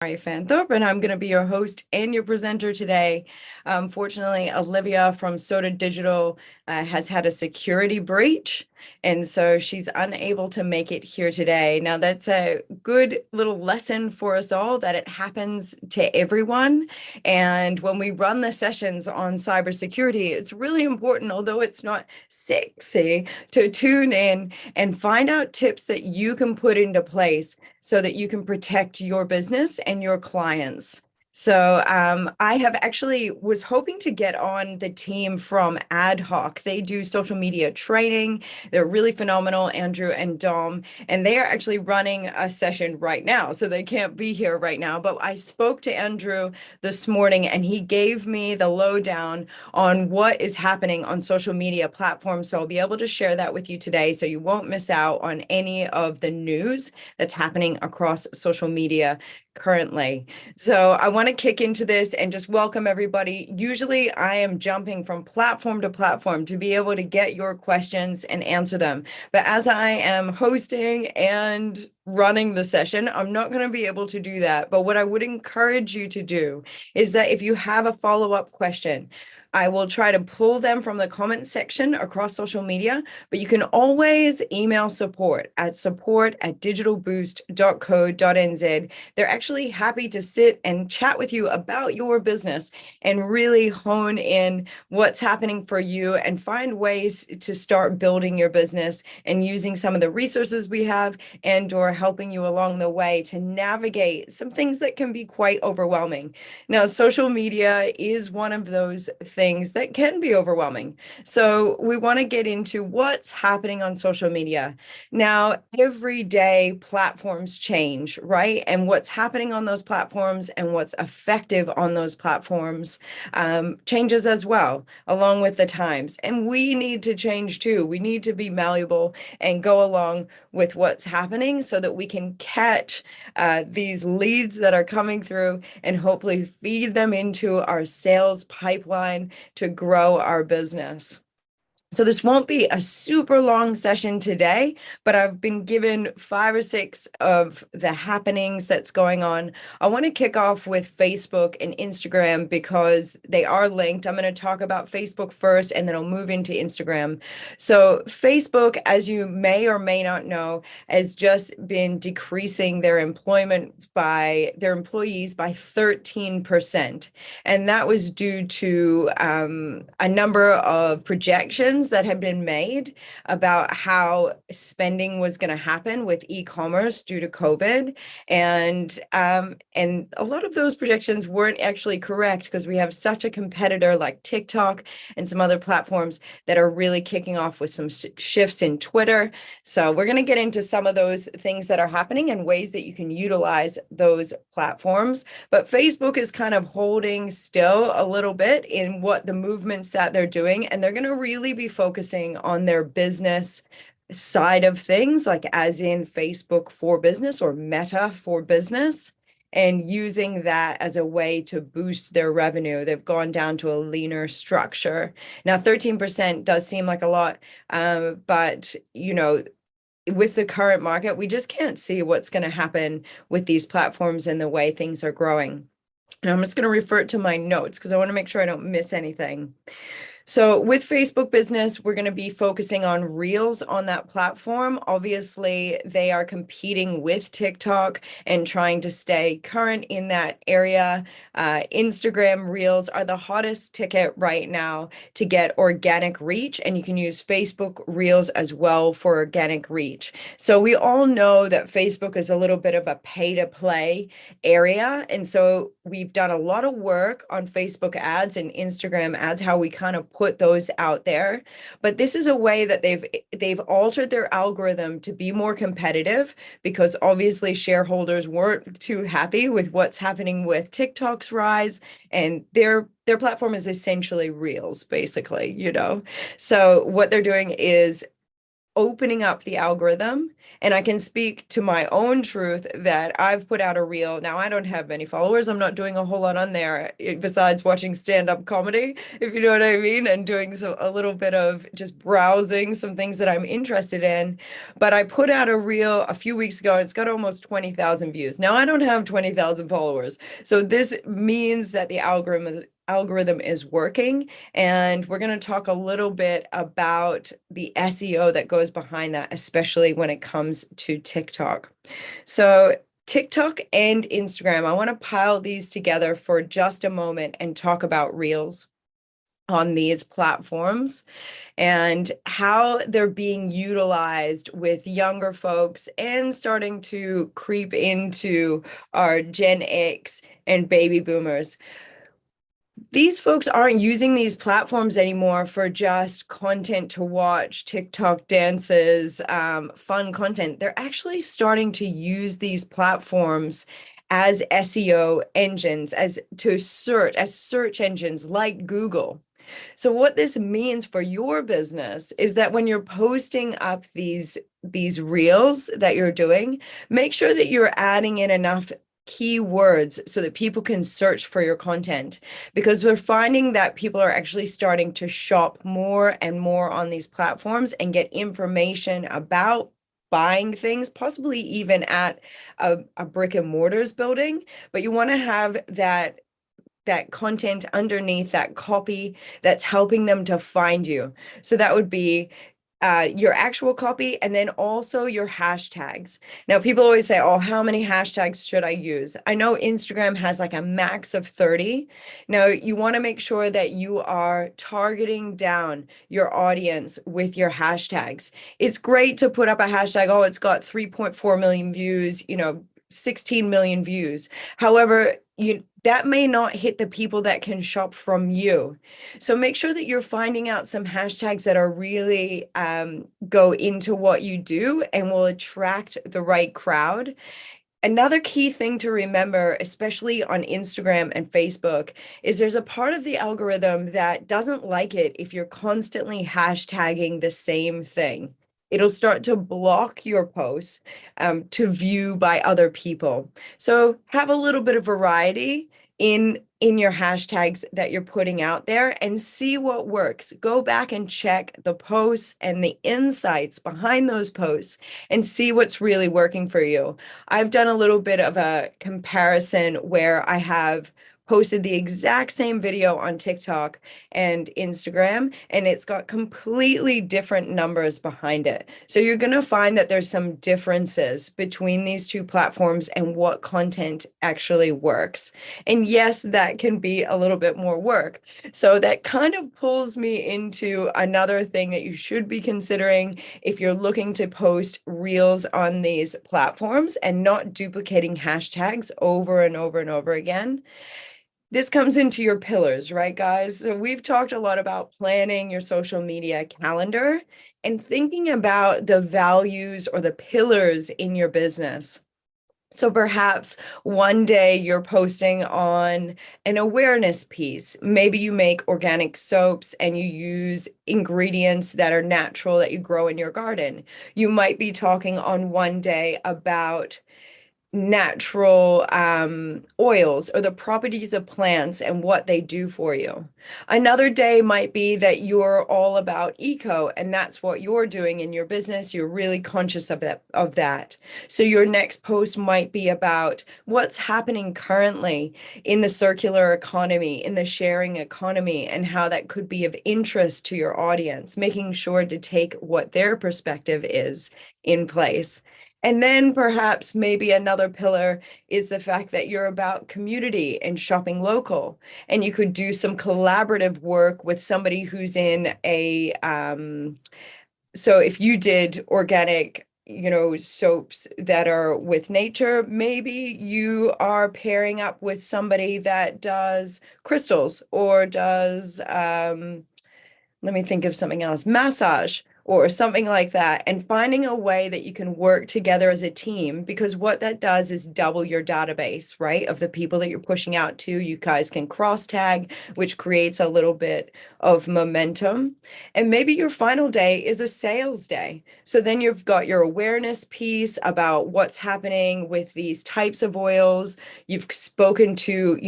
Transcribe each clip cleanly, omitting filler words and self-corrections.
Anamari Fanthorpe, and I'm going to be your host and your presenter today. Fortunately, Olivia from Soda Digital has had a security breach, and so she's unable to make it here today. Now, that's a good little lesson for us all that it happens to everyone. And when we run the sessions on cybersecurity, it's really important, although it's not sexy, to tune in and find out tips that you can put into place so that you can protect your business and your clients. So I have actually was hoping to get on the team from Adhoc. They do social media training. They're really phenomenal, Andrew and Dom, and they are actually running a session right now. So they can't be here right now. But I spoke to Andrew this morning and he gave me the lowdown on what is happening on social media platforms. So I'll be able to share that with you today so you won't miss out on any of the news that's happening across social media currently. So I want to kick into this and just welcome everybody. Usually I am jumping from platform to platform to be able to get your questions and answer them. But as I am hosting and running the session, I'm not going to be able to do that. But what I would encourage you to do is that if you have a follow-up question, I will try to pull them from the comment section across social media, but you can always email support at digitalboost.business.govt.nz. They're actually happy to sit and chat with you about your business and really hone in what's happening for you and find ways to start building your business and using some of the resources we have and or helping you along the way to navigate some things that can be quite overwhelming. Now, social media is one of those things that can be overwhelming. So we want to get into what's happening on social media. Now, every day platforms change, right? And what's happening on those platforms and what's effective on those platforms changes as well, along with the times. And we need to change too. We need to be malleable and go along with what's happening so that we can catch these leads that are coming through and hopefully feed them into our sales pipeline to grow our business. So this won't be a super long session today, but I've been given 5 or 6 of the happenings that's going on. I want to kick off with Facebook and Instagram because they are linked. I'm going to talk about Facebook first, and then I'll move into Instagram. So Facebook, as you may or may not know, has just been decreasing their employees by 13%. And that was due to a number of projections that had been made about how spending was going to happen with e-commerce due to COVID. And a lot of those projections weren't actually correct because we have such a competitor like TikTok and some other platforms that are really kicking off with some shifts in Twitter. So we're going to get into some of those things that are happening and ways that you can utilize those platforms. But Facebook is kind of holding still a little bit in what the movements that they're doing, and they're going to really be focusing on their business side of things, like as in Facebook for business or Meta for business, and using that as a way to boost their revenue. They've gone down to a leaner structure. Now, 13% does seem like a lot, but with the current market, we just can't see what's going to happen with these platforms and the way things are growing. And I'm just going to refer to my notes because I want to make sure I don't miss anything. So with Facebook Business, we're going to be focusing on Reels on that platform. Obviously, they are competing with TikTok and trying to stay current in that area. Instagram Reels are the hottest ticket right now to get organic reach, and you can use Facebook Reels as well for organic reach. So we all know that Facebook is a little bit of a pay-to-play area, and so we've done a lot of work on Facebook ads and Instagram ads, how we kind of put those out there. But this is a way that they've altered their algorithm to be more competitive, because obviously shareholders weren't too happy with what's happening with TikTok's rise, and their platform is essentially Reels, basically, So what they're doing is opening up the algorithm. And I can speak to my own truth that I've put out a reel. Now, I don't have many followers. I'm not doing a whole lot on there besides watching stand-up comedy, if you know what I mean, and doing a little bit of just browsing some things that I'm interested in. But I put out a reel a few weeks ago. It's got almost 20,000 views. Now, I don't have 20,000 followers. So this means that the algorithm is working. And we're going to talk a little bit about the SEO that goes behind that, especially when it comes to TikTok. So TikTok and Instagram, I want to pile these together for just a moment and talk about Reels on these platforms and how they're being utilized with younger folks and starting to creep into our Gen X and baby boomers. These folks aren't using these platforms anymore for just content to watch, TikTok dances, fun content. They're actually starting to use these platforms as SEO engines, as search engines like Google. So what this means for your business is that when you're posting up these reels that you're doing, make sure that you're adding in enough keywords so that people can search for your content, because we're finding that people are actually starting to shop more and more on these platforms and get information about buying things, possibly even at a brick and mortars building. But you want to have that content underneath, that copy that's helping them to find you. So that would be your actual copy, and then also your hashtags. Now, people always say, oh, how many hashtags should I use? I know Instagram has like a max of 30. Now, you want to make sure that you are targeting down your audience with your hashtags. It's great to put up a hashtag, oh, it's got 3.4 million views, 16 million views. However, that may not hit the people that can shop from you. So make sure that you're finding out some hashtags that are really go into what you do and will attract the right crowd. Another key thing to remember, especially on Instagram and Facebook, is there's a part of the algorithm that doesn't like it if you're constantly hashtagging the same thing. It'll start to block your posts to view by other people. So have a little bit of variety in your hashtags that you're putting out there and see what works. Go back and check the posts and the insights behind those posts and see what's really working for you. I've done a little bit of a comparison where I have posted the exact same video on TikTok and Instagram, and it's got completely different numbers behind it. So you're going to find that there's some differences between these two platforms and what content actually works. And yes, that can be a little bit more work. So that kind of pulls me into another thing that you should be considering if you're looking to post reels on these platforms and not duplicating hashtags over and over and over again. This comes into your pillars, right, guys? So we've talked a lot about planning your social media calendar and thinking about the values or the pillars in your business. So perhaps one day you're posting on an awareness piece. Maybe you make organic soaps and you use ingredients that are natural that you grow in your garden. You might be talking on one day about natural oils or the properties of plants and what they do for you. Another day might be that you're all about eco and that's what you're doing in your business. You're really conscious of that. So your next post might be about what's happening currently in the circular economy, in the sharing economy, and how that could be of interest to your audience, making sure to take what their perspective is in place. And then perhaps maybe another pillar is the fact that you're about community and shopping local. And you could do some collaborative work with somebody who's in a, so if you did organic, soaps that are with nature, maybe you are pairing up with somebody that does crystals or does, let me think of something else, massage, or something like that, and finding a way that you can work together as a team, because what that does is double your database, right? Of the people that you're pushing out to. You guys can cross tag, which creates a little bit of momentum. And maybe your final day is a sales day. So then you've got your awareness piece about what's happening with these types of oils. You've spoken to,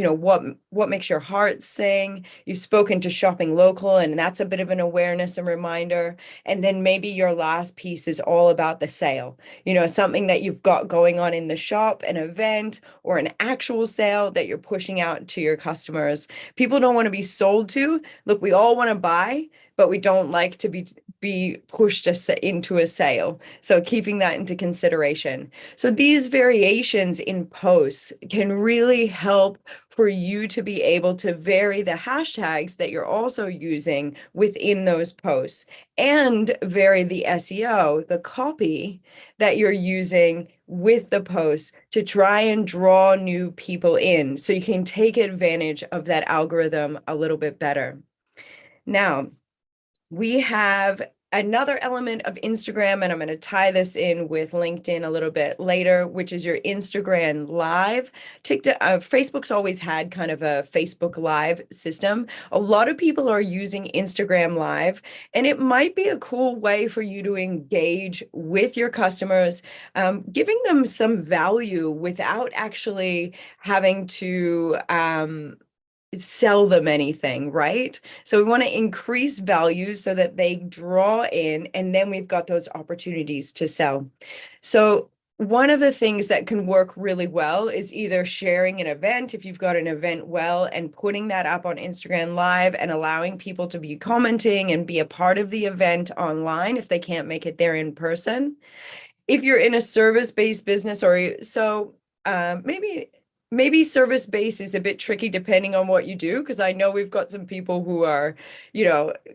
what makes your heart sing. You've spoken to shopping local, and that's a bit of an awareness and reminder. And then maybe your last piece is all about the sale, something that you've got going on in the shop, an event or an actual sale that you're pushing out to your customers. People don't want to be sold to. Look, we all want to buy, but we don't like to be pushed into a sale. So keeping that into consideration. So these variations in posts can really help for you to be able to vary the hashtags that you're also using within those posts, and vary the SEO, the copy that you're using with the posts to try and draw new people in, so you can take advantage of that algorithm a little bit better. Now, we have another element of Instagram, and I'm going to tie this in with LinkedIn a little bit later, which is your Instagram Live. TikTok, Facebook's always had kind of a Facebook Live system. A lot of people are using Instagram Live, and it might be a cool way for you to engage with your customers, giving them some value without actually having to sell them anything, right? So we want to increase value so that they draw in, and then we've got those opportunities to sell. So one of the things that can work really well is either sharing an event, if you've got an event and putting that up on Instagram Live and allowing people to be commenting and be a part of the event online if they can't make it there in person. If you're in a service-based business, maybe service-based is a bit tricky depending on what you do, because I know we've got some people who are,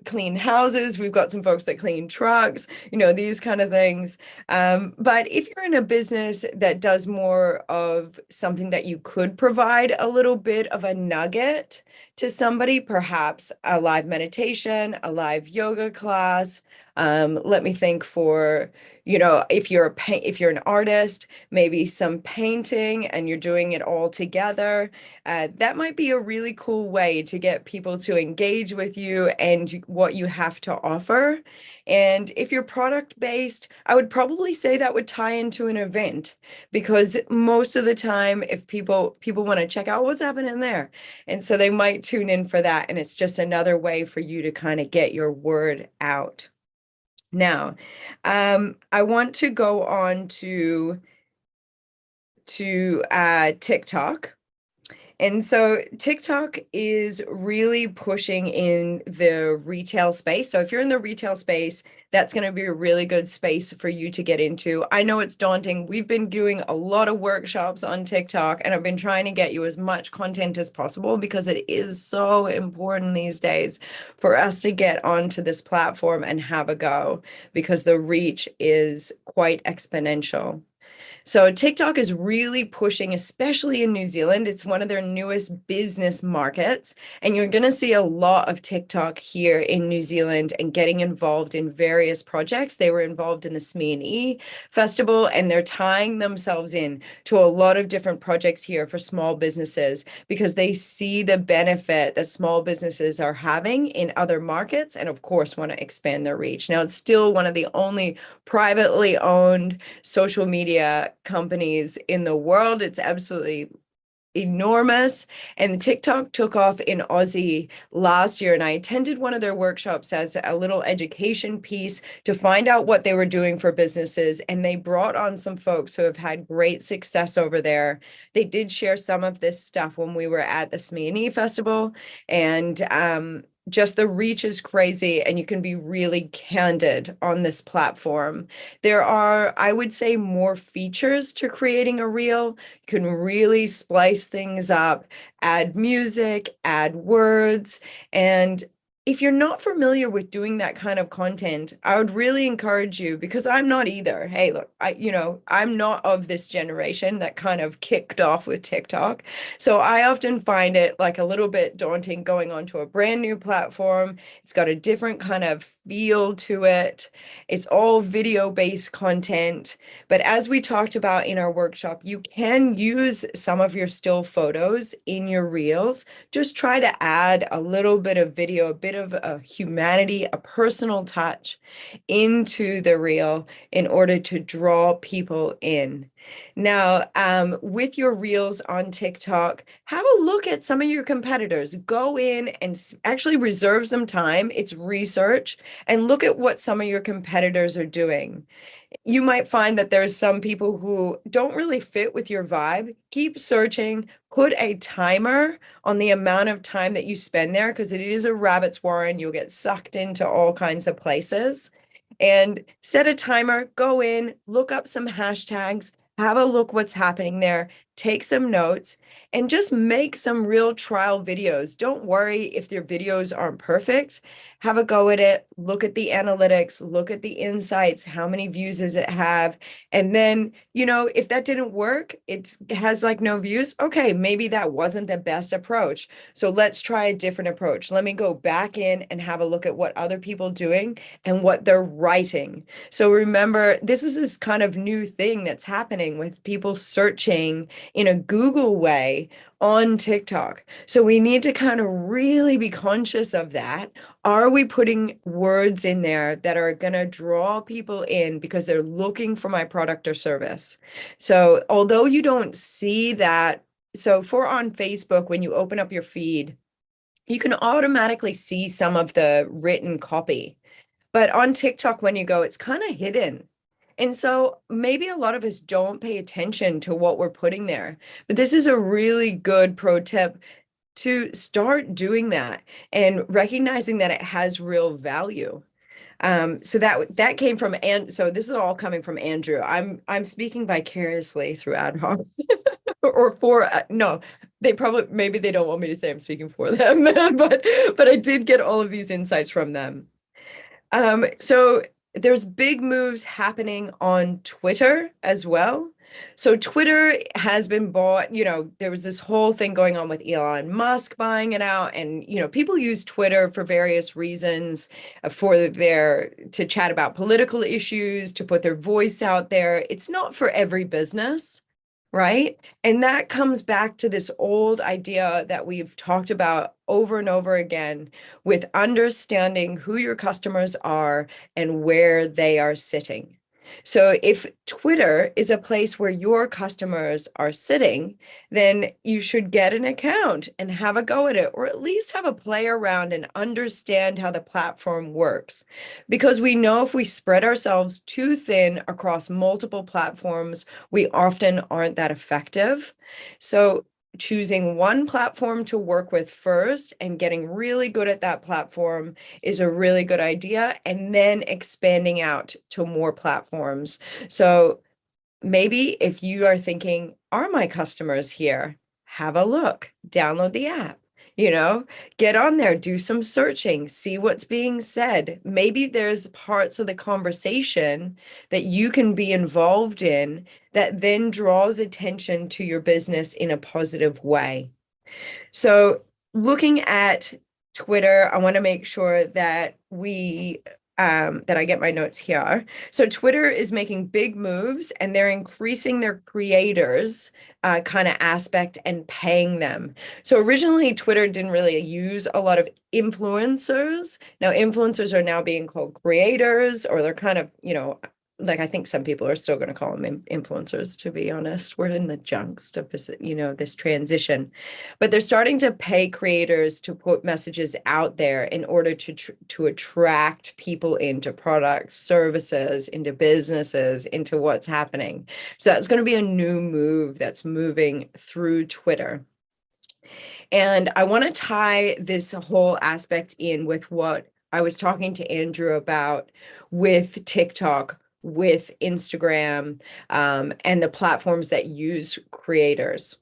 clean houses. We've got some folks that clean trucks, these kind of things. But if you're in a business that does more of something that you could provide a little bit of a nugget to somebody, perhaps a live meditation, a live yoga class. Let me think for, if you're an artist, maybe some painting and you're doing it all together. That might be a really cool way to get people to engage with you and what you have to offer. And if you're product based, I would probably say that would tie into an event, because most of the time, if people want to check out what's happening there, and so they might tune in for that. And it's just another way for you to kind of get your word out. Now, I want to go on to TikTok. And so TikTok is really pushing in the retail space. So if you're in the retail space, that's going to be a really good space for you to get into. I know it's daunting. We've been doing a lot of workshops on TikTok, and I've been trying to get you as much content as possible, because it is so important these days for us to get onto this platform and have a go, because the reach is quite exponential. So TikTok is really pushing, especially in New Zealand. It's one of their newest business markets. And you're going to see a lot of TikTok here in New Zealand and getting involved in various projects. They were involved in the SME Festival, and they're tying themselves in to a lot of different projects here for small businesses, because they see the benefit that small businesses are having in other markets, and of course want to expand their reach. Now, it's still one of the only privately owned social media companies in the world. It's absolutely enormous. And TikTok took off in Aussie last year, and I attended one of their workshops as a little education piece to find out what they were doing for businesses. And they brought on some folks who have had great success over there. They did share some of this stuff when we were at the SME Festival, and just the reach is crazy, and you can be really candid on this platform. There are, I would say, more features to creating a reel. You can really splice things up, add music, add words, and if you're not familiar with doing that kind of content, I would really encourage you, because I'm not either. Hey, look, I'm not of this generation that kind of kicked off with TikTok. So I often find it like a little bit daunting going onto a brand new platform. It's got a different kind of feel to it. It's all video-based content. But as we talked about in our workshop, you can use some of your still photos in your reels. Just try to add a little bit of video, a bit of a humanity, a personal touch into the reel in order to draw people in. Now, with your reels on TikTok, have a look at some of your competitors. Go in and actually reserve some time. It's research, and look at what some of your competitors are doing. You might find that there's some people who don't really fit with your vibe. Keep searching, put a timer on the amount of time that you spend there, because it is a rabbit's warren. You'll get sucked into all kinds of places. And set a timer, go in, look up some hashtags, have a look what's happening there, take some notes, and just make some real trial videos. Don't worry if your videos aren't perfect. Have a go at it. Look at the analytics, look at the insights, how many views does it have? And then, if that didn't work, it has like no views. Okay, maybe that wasn't the best approach. So let's try a different approach. Let me go back in and have a look at what other people doing and what they're writing. So remember, this is this kind of new thing that's happening with people searching in a Google way on TikTok. So we need to kind of really be conscious of that. Are we putting words in there that are going to draw people in because they're looking for my product or service? So although you don't see that, so for on Facebook, when you open up your feed, you can automatically see some of the written copy. But on TikTok, when you go, it's kind of hidden. And so maybe a lot of us don't pay attention to what we're putting there. But this is a really good pro tip to start doing that and recognizing that it has real value. So that came from, and so this is all coming from Andrew. I'm speaking vicariously through adhoc or for no, maybe they don't want me to say I'm speaking for them, but I did get all of these insights from them. So there's big moves happening on Twitter as well. So Twitter has been bought, there was this whole thing going on with Elon Musk buying it out. And, people use Twitter for various reasons, to chat about political issues, to put their voice out there. It's not for every business. Right? And that comes back to this old idea that we've talked about over and over again, with understanding who your customers are and where they are sitting. So if Twitter is a place where your customers are sitting, then you should get an account and have a go at it, or at least have a play around and understand how the platform works. Because we know if we spread ourselves too thin across multiple platforms, we often aren't that effective. So choosing one platform to work with first and getting really good at that platform is a really good idea, and then expanding out to more platforms. So maybe if you are thinking, are my customers here? Have a look, download the app. Get on there, do some searching, see what's being said. Maybe there's parts of the conversation that you can be involved in that then draws attention to your business in a positive way. So looking at Twitter, I want to make sure that that I get my notes here. So Twitter is making big moves, and they're increasing their creators kind of aspect and paying them. So originally Twitter didn't really use a lot of influencers. Now influencers are now being called creators, or they're kind of, like I think some people are still going to call them influencers, to be honest. We're in the juxtaposition, this transition. But they're starting to pay creators to put messages out there in order to attract people into products, services, into businesses, into what's happening. So that's going to be a new move that's moving through Twitter. And I want to tie this whole aspect in with what I was talking to Andrew about with TikTok, with Instagram, and the platforms that use creators.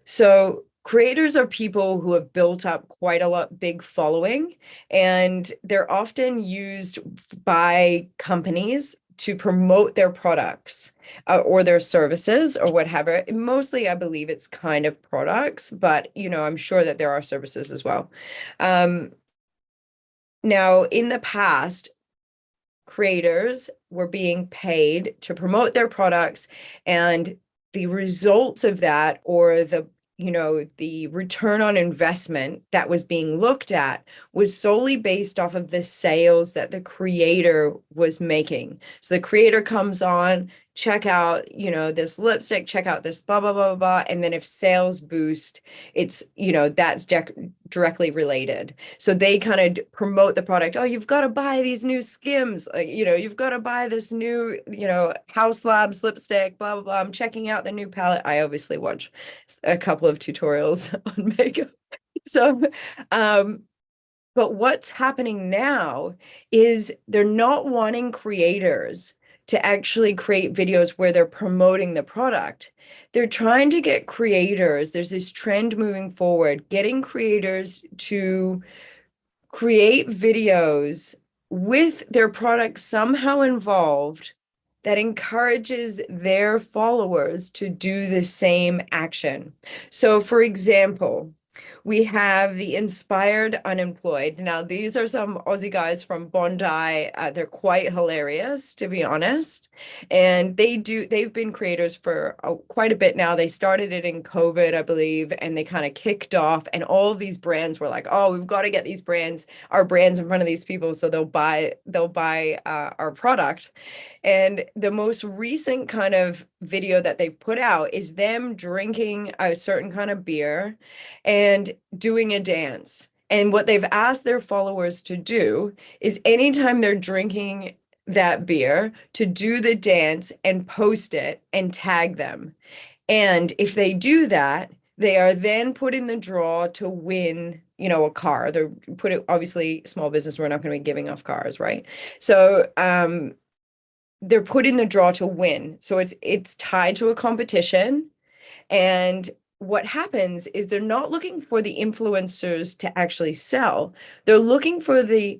So Creators are people who have built up quite a big following, and they're often used by companies to promote their products or their services or whatever. Mostly, I believe it's kind of products, but I'm sure that there are services as well. Now, in the past, creators were being paid to promote their products, and the results of that, or the return on investment that was being looked at, was solely based off of the sales that the creator was making. So the creator comes on, check out, this lipstick, check out this blah, blah, blah, blah. And then if sales boost, it's, that's directly related. So they kind of promote the product. Oh, you've got to buy these new Skims. You've got to buy this new, House Labs lipstick, blah, blah, blah. I'm checking out the new palette. I obviously watch a couple of tutorials on makeup. So, but what's happening now is they're not wanting creators to actually create videos where they're promoting the product. They're trying to get creators, there's this trend moving forward, getting creators to create videos with their product somehow involved that encourages their followers to do the same action. So, for example, we have the Inspired Unemployed. Now, these are some Aussie guys from Bondi. They're quite hilarious, to be honest. And they've been creators for quite a bit now. They started it in COVID, I believe, and they kind of kicked off. And all of these brands were like, oh, we've got to get our brands in front of these people so they'll buy our product. And the most recent kind of video that they've put out is them drinking a certain kind of beer and doing a dance. And what they've asked their followers to do is anytime they're drinking that beer, to do the dance and post it and tag them. And if they do that, they are then put in the draw to win, a car. They're put it, obviously, small business, we're not going to be giving off cars, right? So they're put in the draw to win. So it's tied to a competition. And what happens is they're not looking for the influencers to actually sell. They're looking for the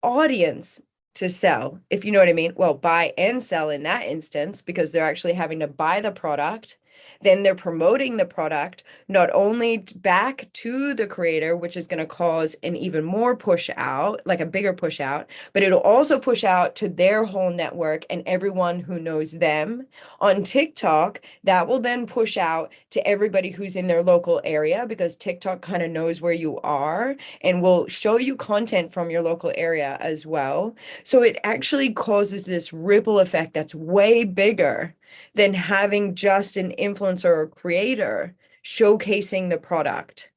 audience to sell, if you know what I mean. Well, buy and sell in that instance, because they're actually having to buy the product. Then they're promoting the product, not only back to the creator, which is going to cause an even more push out, like a bigger push out, but it'll also push out to their whole network and everyone who knows them. On TikTok, that will then push out to everybody who's in their local area, because TikTok kind of knows where you are and will show you content from your local area as well. So it actually causes this ripple effect that's way bigger than having just an influencer or creator showcasing the product.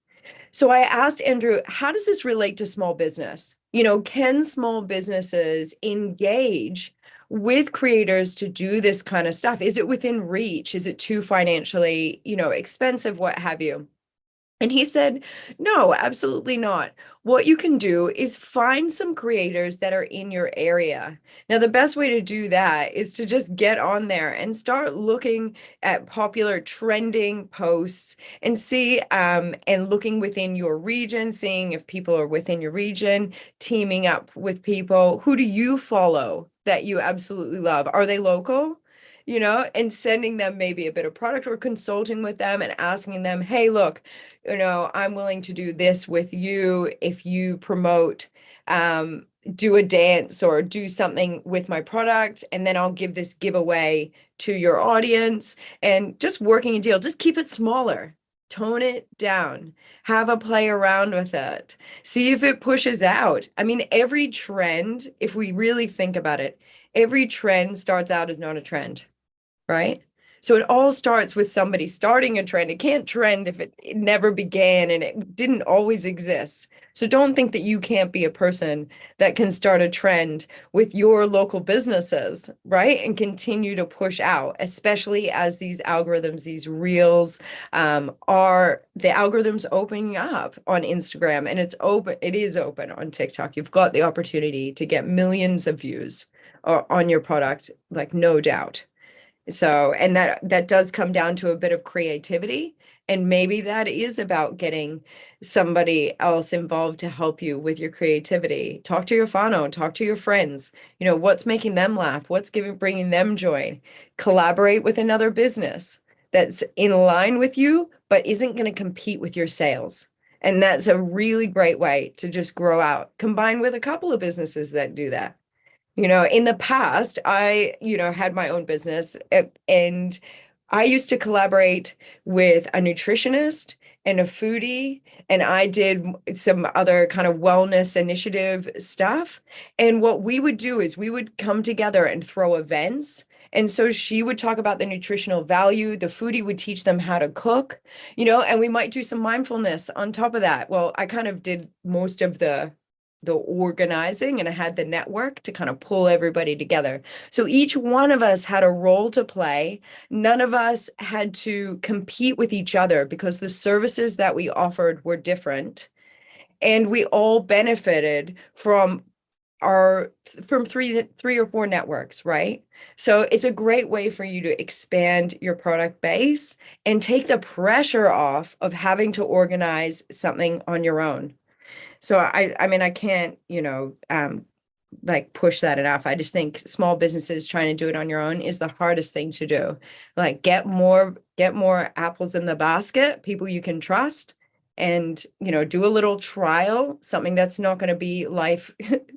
So I asked Andrew, how does this relate to small business? Can small businesses engage with creators to do this kind of stuff? Is it within reach? Is it too financially, expensive, what have you? And he said, no, absolutely not. What you can do is find some creators that are in your area. Now, the best way to do that is to just get on there and start looking at popular trending posts and see, and looking within your region, seeing if people are within your region, teaming up with people. Who do you follow that you absolutely love? Are they local? And sending them maybe a bit of product or consulting with them and asking them, hey, look, I'm willing to do this with you if you promote, do a dance or do something with my product, and then I'll give this giveaway to your audience. And just working a deal, just keep it smaller, tone it down, have a play around with it, see if it pushes out. I mean, every trend, if we really think about it, every trend starts out as not a trend. Right? So it all starts with somebody starting a trend. It can't trend if it never began and it didn't always exist. So don't think that you can't be a person that can start a trend with your local businesses, right? And continue to push out, especially as these algorithms, these reels, are the algorithms opening up on Instagram, and it is open on TikTok. You've got the opportunity to get millions of views on your product, like no doubt. So, and that does come down to a bit of creativity And maybe that is about getting somebody else involved to help you with your creativity. Talk to your whānau, talk to your friends. What's making them laugh? What's bringing them joy? Collaborate with another business that's in line with you, but isn't going to compete with your sales. And that's a really great way to just grow out, combined with a couple of businesses that do that. In the past, I, had my own business, and I used to collaborate with a nutritionist and a foodie, and I did some other kind of wellness initiative stuff. And what we would do is we would come together and throw events. And so she would talk about the nutritional value. The foodie would teach them how to cook, and we might do some mindfulness on top of that. Well, I kind of did most of the organizing, and I had the network to kind of pull everybody together. So each one of us had a role to play. None of us had to compete with each other because the services that we offered were different. And we all benefited from three or four networks, right? So it's a great way for you to expand your product base and take the pressure off of having to organize something on your own. So I mean, I can't, like push that enough. I just think small businesses trying to do it on your own is the hardest thing to do. Like get more apples in the basket, people you can trust, and, do a little trial, something that's not going to be life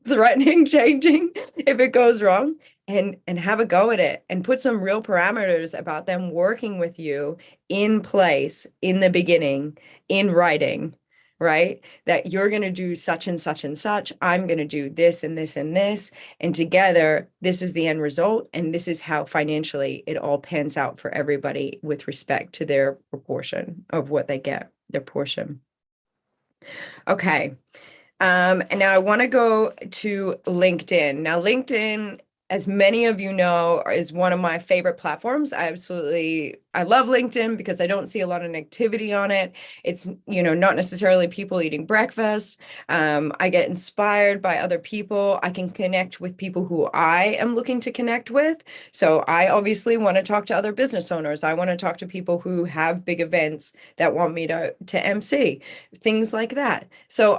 threatening, changing if it goes wrong, and have a go at it and put some real parameters about them working with you in place in the beginning, in writing. Right? That you're going to do such and such and such. I'm going to do this and this and this. And together, this is the end result. And this is how financially it all pans out for everybody with respect to their proportion of what they get, their portion. Okay. And now I want to go to LinkedIn. Now, LinkedIn, as many of you know, is one of my favorite platforms. I love LinkedIn because I don't see a lot of negativity on it. It's, not necessarily people eating breakfast. I get inspired by other people. I can connect with people who I am looking to connect with. So I obviously want to talk to other business owners. I want to talk to people who have big events that want me to MC, things like that. So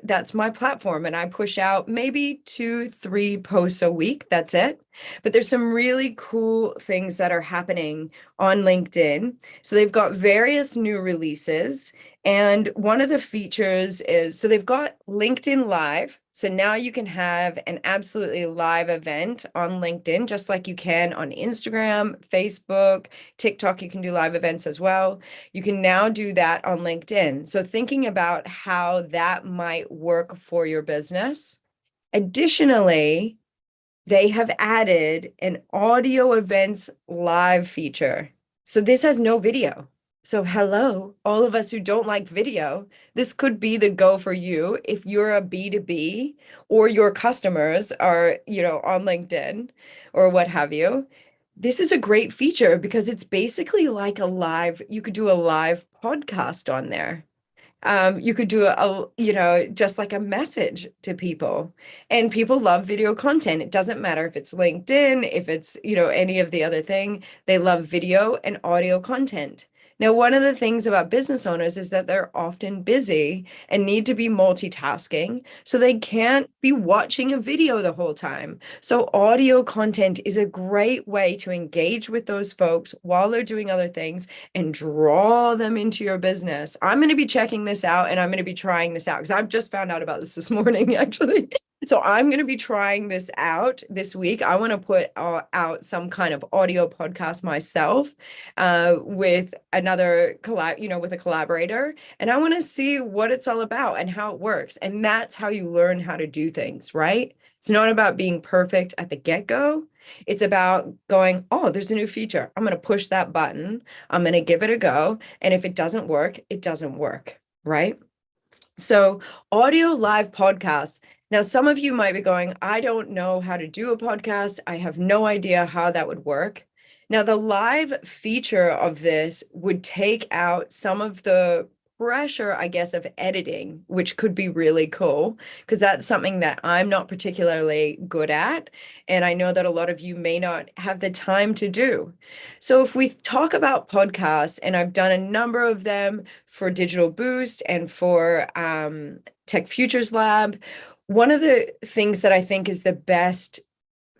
that's my platform, and I push out maybe 2-3 posts a week. That's it. But there's some really cool things that are happening on LinkedIn. So they've got various new releases. And one of the features is, so they've got LinkedIn Live. So now you can have an absolutely live event on LinkedIn, just like you can on Instagram, Facebook, TikTok. You can do live events as well. You can now do that on LinkedIn. So thinking about how that might work for your business. Additionally, they have added an audio events live feature. So this has no video. So hello, all of us who don't like video, this could be the go for you if you're a B2B or your customers are, on LinkedIn or what have you. This is a great feature because it's basically like you could do a live podcast on there. You could do just like a message to people, and people love video content. It doesn't matter if it's LinkedIn, if it's, any of the other thing, they love video and audio content. Now, one of the things about business owners is that they're often busy and need to be multitasking, so they can't be watching a video the whole time. So audio content is a great way to engage with those folks while they're doing other things and draw them into your business. I'm going to be checking this out, and I'm going to be trying this out because I've just found out about this morning, actually. So I'm going to be trying this out this week. I want to put out some kind of audio podcast myself with another with a collaborator. And I want to see what it's all about and how it works. And that's how you learn how to do things, right? It's not about being perfect at the get-go. It's about going, oh, there's a new feature. I'm going to push that button. I'm going to give it a go. And if it doesn't work, it doesn't work, right? So audio live podcasts. Now, some of you might be going, I don't know how to do a podcast. I have no idea how that would work. Now, the live feature of this would take out some of the pressure, I guess, of editing, which could be really cool because that's something that I'm not particularly good at. And I know that a lot of you may not have the time to do. So if we talk about podcasts, and I've done a number of them for Digital Boost and for Tech Futures Lab, one of the things that I think is the best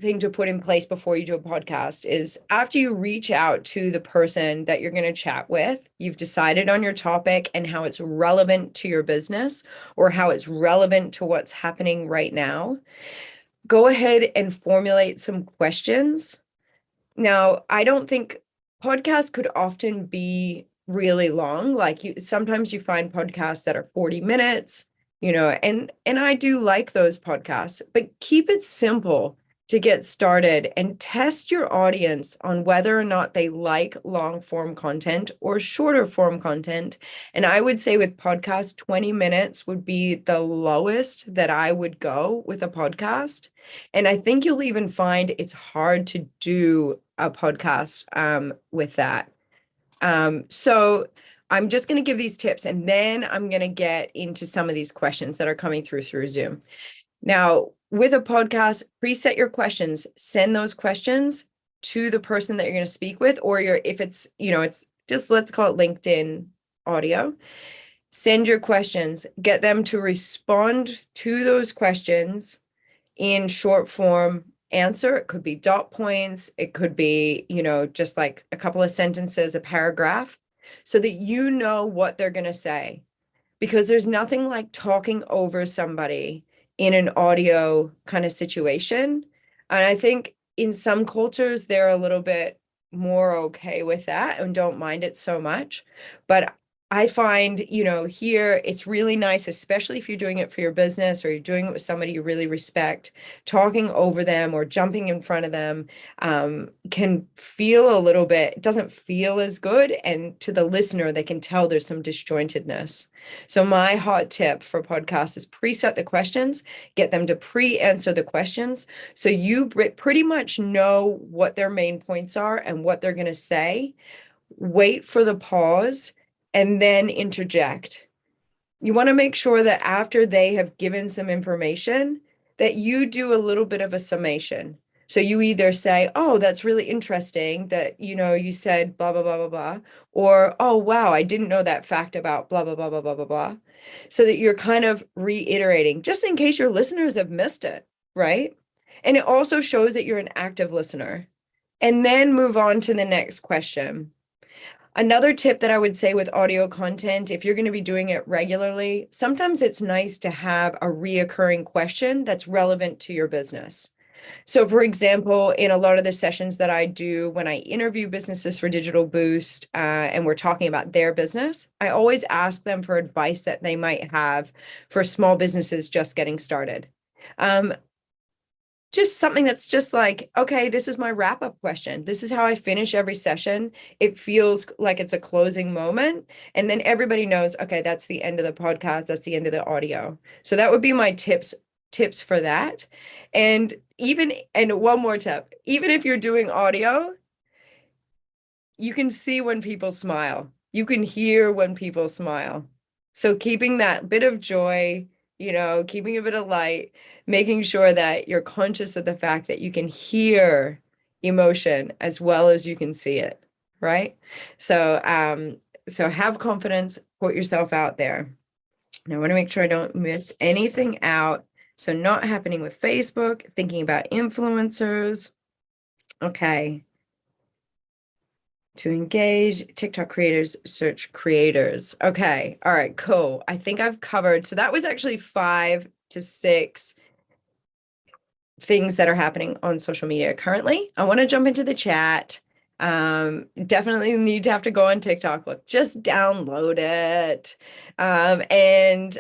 thing to put in place before you do a podcast is after you reach out to the person that you're going to chat with, you've decided on your topic and how it's relevant to your business or how it's relevant to what's happening right now. Go ahead and formulate some questions. Now, I don't think podcasts could often be really long. Like sometimes you find podcasts that are 40 minutes, and I do like those podcasts, but keep it simple to get started and test your audience on whether or not they like long form content or shorter form content. And I would say with podcasts, 20 minutes would be the lowest that I would go with a podcast. And I think you'll even find it's hard to do a podcast with that. So I'm just going to give these tips and then I'm going to get into some of these questions that are coming through Zoom. Now, with a podcast, preset your questions, send those questions to the person that you're going to speak with, or if it's, it's just, let's call it LinkedIn audio. Send your questions, get them to respond to those questions in short form answer. It could be dot points. It could be, just like a couple of sentences, a paragraph, so that you know what they're going to say. Because there's nothing like talking over somebody in an audio kind of situation. And I think in some cultures, they're a little bit more okay with that and don't mind it so much. But I find, here it's really nice, especially if you're doing it for your business or you're doing it with somebody you really respect, talking over them or jumping in front of them can feel a little bit, it doesn't feel as good. And to the listener, they can tell there's some disjointedness. So my hot tip for podcasts is preset the questions, get them to pre-answer the questions. So you pretty much know what their main points are and what they're going to say. Wait for the pause and then interject. You want to make sure that after they have given some information, that you do a little bit of a summation. So you either say, oh, that's really interesting that, you said blah, blah, blah, blah, blah, or, oh, wow, I didn't know that fact about blah, blah, blah, blah, blah, blah, blah. So that you're kind of reiterating, just in case your listeners have missed it, right? And it also shows that you're an active listener. And then move on to the next question. Another tip that I would say with audio content, if you're going to be doing it regularly, sometimes it's nice to have a reoccurring question that's relevant to your business. So for example, in a lot of the sessions that I do when I interview businesses for Digital Boost and we're talking about their business, I always ask them for advice that they might have for small businesses just getting started. Just something that's just like, okay, this is my wrap-up question. This is how I finish every session. It feels like it's a closing moment. And then everybody knows, okay, that's the end of the podcast. That's the end of the audio. So that would be my tips for that. And one more tip, even if you're doing audio, you can see when people smile. You can hear when people smile. So keeping that bit of joy, keeping a bit of light, making sure that you're conscious of the fact that you can hear emotion as well as you can see it, right? So have confidence, put yourself out there. Now I want to make sure I don't miss anything out. So not happening with Facebook, thinking about influencers. Okay. To engage TikTok creators, search creators. Okay. All right, cool. I think I've covered. So that was actually 5 to 6 things that are happening on social media currently. I want to jump into the chat. Definitely need to have to go on TikTok. Look, just download it. And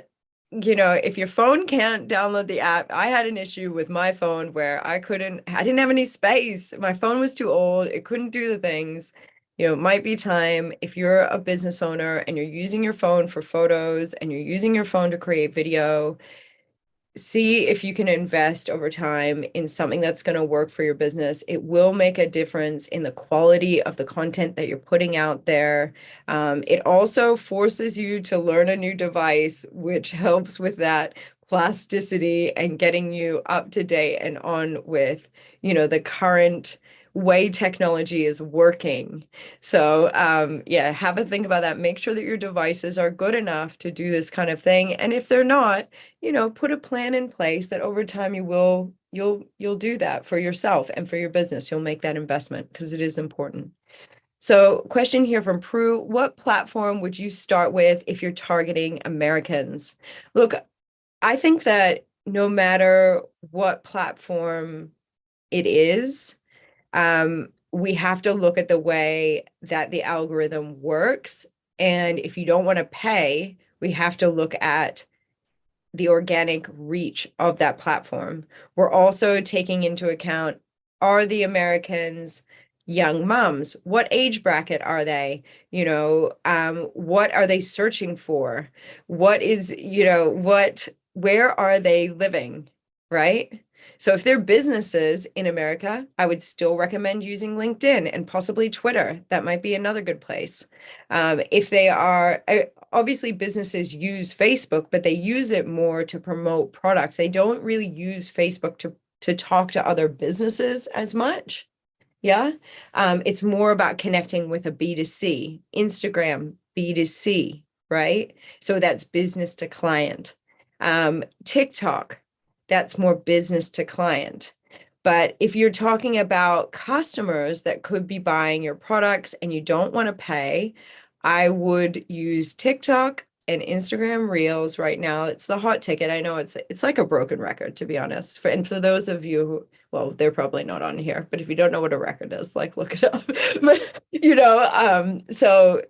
if your phone can't download the app, I had an issue with my phone where I didn't have any space. My phone was too old. It couldn't do the things. It might be time if you're a business owner and you're using your phone for photos and you're using your phone to create video, see if you can invest over time in something that's going to work for your business. It will make a difference in the quality of the content that you're putting out there. It also forces you to learn a new device, which helps with that plasticity and getting you up to date and on with, the current way technology is working. So yeah, have a think about that. Make sure that your devices are good enough to do this kind of thing. And if they're not, put a plan in place that over time you'll do that for yourself and for your business. You'll make that investment because it is important. So, question here from Prue, what platform would you start with if you're targeting Americans? Look, I think that no matter what platform it is, we have to look at the way that the algorithm works. And if you don't want to pay, we have to look at the organic reach of that platform. We're also taking into account, are the Americans young moms? What age bracket are they? What are they searching for? What is, where are they living? Right? So if they're businesses in America, I would still recommend using LinkedIn and possibly Twitter. That might be another good place. If they are, obviously businesses use Facebook, but they use it more to promote product. They don't really use Facebook to talk to other businesses as much. Yeah. It's more about connecting with a B2C. Instagram, B2C, right? So that's business to client. TikTok, that's more business to client. But if you're talking about customers that could be buying your products and you don't want to pay, I would use TikTok and Instagram Reels right now. It's the hot ticket. I know it's like a broken record, to be honest. And for those of you who, well, they're probably not on here, but if you don't know what a record is, like look it up. But so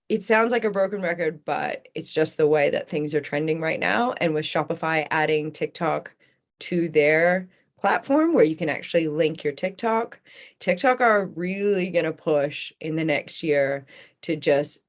it sounds like a broken record, but it's just the way that things are trending right now. And with Shopify adding TikTok to their platform where you can actually link your TikTok are really going to push in the next year to just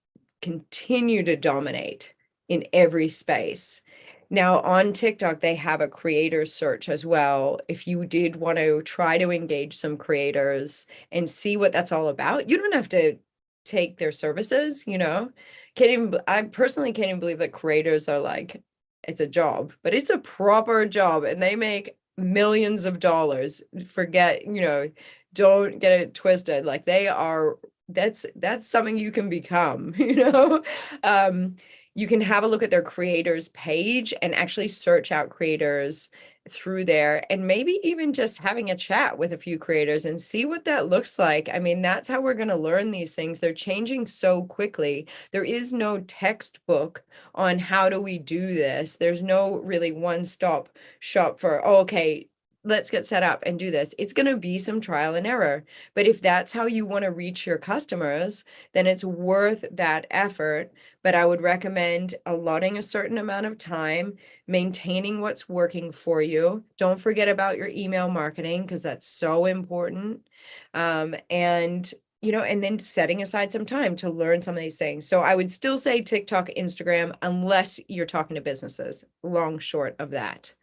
continue to dominate in every space. Now on TikTok, they have a creator search as well. If you did want to try to engage some creators and see what that's all about, you don't have to take their services, I personally can't even believe that creators are like, it's a job, but it's a proper job and they make millions of dollars. Forget, don't get it twisted. Like that's something you can become, you can have a look at their creators page and actually search out creators through there and maybe even just having a chat with a few creators and see what that looks like. I mean, that's how we're going to learn these things. They're changing so quickly. There is no textbook on how do we do this. There's no really one-stop shop for, okay, let's get set up and do this. It's going to be some trial and error. But if that's how you want to reach your customers, then it's worth that effort. But I would recommend allotting a certain amount of time, maintaining what's working for you. Don't forget about your email marketing because that's so important. And then setting aside some time to learn some of these things. So I would still say TikTok, Instagram, unless you're talking to businesses, long short of that.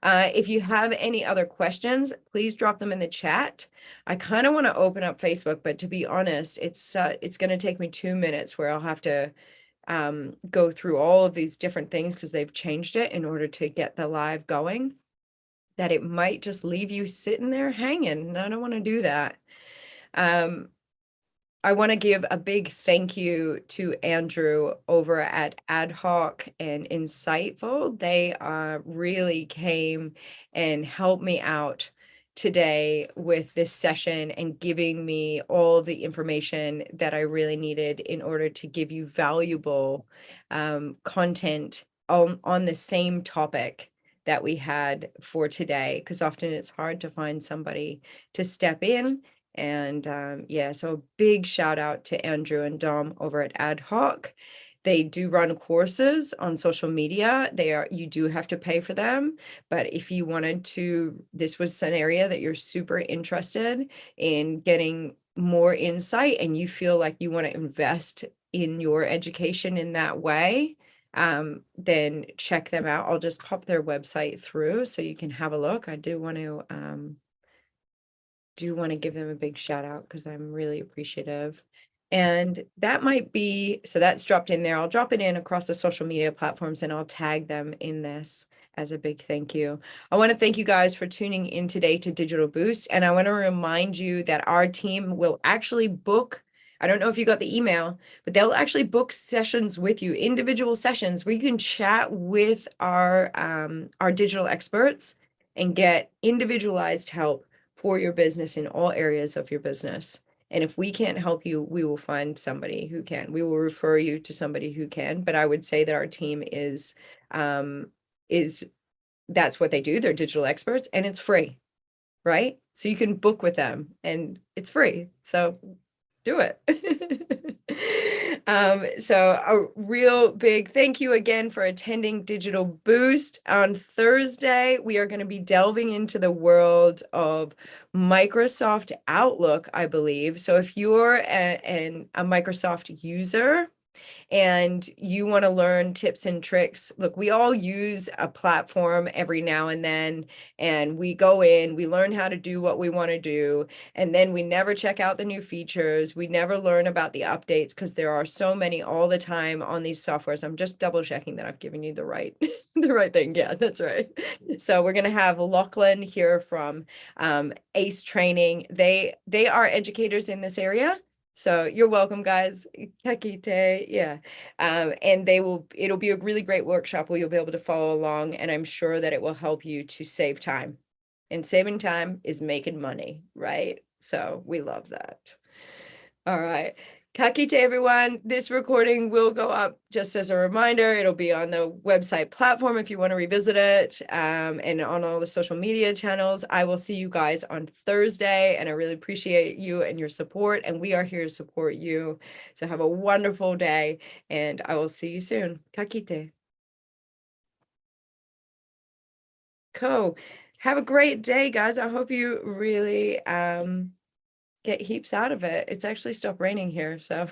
If you have any other questions, please drop them in the chat. I kind of want to open up Facebook, but to be honest, it's going to take me 2 minutes where I'll have to go through all of these different things because they've changed it in order to get the live going, that it might just leave you sitting there hanging, and I don't want to do that. I want to give a big thank you to Andrew over at Adhoc and Insightful. They really came and helped me out today with this session and giving me all the information that I really needed in order to give you valuable content on the same topic that we had for today, because often it's hard to find somebody to step in. And so a big shout out to Andrew and Dom over at Adhoc. They do run courses on social media. You do have to pay for them, but if you wanted to, this was an area that you're super interested in getting more insight and you feel like you want to invest in your education in that way, then check them out. I'll just pop their website through so you can have a look. I do want to give them a big shout out because I'm really appreciative. And that might be, so that's dropped in there. I'll drop it in across the social media platforms and I'll tag them in this as a big thank you. I want to thank you guys for tuning in today to Digital Boost. And I want to remind you that our team will actually book, I don't know if you got the email, but they'll actually book sessions with you, individual sessions where you can chat with our digital experts and get individualized help for your business in all areas of your business. And if we can't help you, we will find somebody who can. We will refer you to somebody who can. But I would say that our team is that's what they do. They're digital experts and it's free, right? So you can book with them and it's free. So do it. So a real big thank you again for attending Digital Boost. On Thursday, we are going to be delving into the world of Microsoft Outlook, I believe. So if you're a Microsoft user, and you want to learn tips and tricks, look, we all use a platform every now and then, and we go in, we learn how to do what we want to do, and then we never check out the new features. We never learn about the updates because there are so many all the time on these softwares. I'm just double checking that I've given you the right the right thing. Yeah, that's right. So we're going to have Lachlan here from ACE Training. They are educators in this area. So you're welcome, guys. Kakite, yeah. And it'll be a really great workshop where you'll be able to follow along, and I'm sure that it will help you to save time. And saving time is making money, right? So we love that. All right. Kakite, everyone. This recording will go up just as a reminder. It'll be on the website platform if you want to revisit it, and on all the social media channels. I will see you guys on Thursday, and I really appreciate you and your support, and we are here to support you. So have a wonderful day, and I will see you soon. Kakite. Cool. Have a great day, guys. I hope you really get heaps out of it. It's actually stopped raining here, so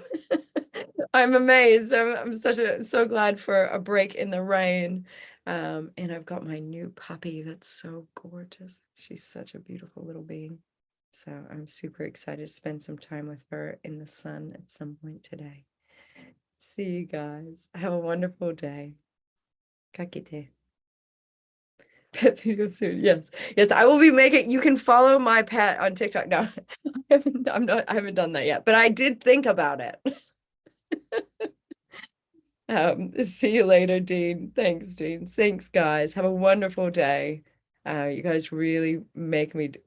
I'm amazed. I'm so glad for a break in the rain. And I've got my new puppy that's so gorgeous. She's such a beautiful little being. So I'm super excited to spend some time with her in the sun at some point today. See you guys. Have a wonderful day. Kakite. Pet video soon. Yes. Yes, I will be making, you can follow my pet on TikTok. No, I haven't done that yet, but I did think about it. See you later, Dean. Thanks, Dean. Thanks, guys. Have a wonderful day. You guys really make me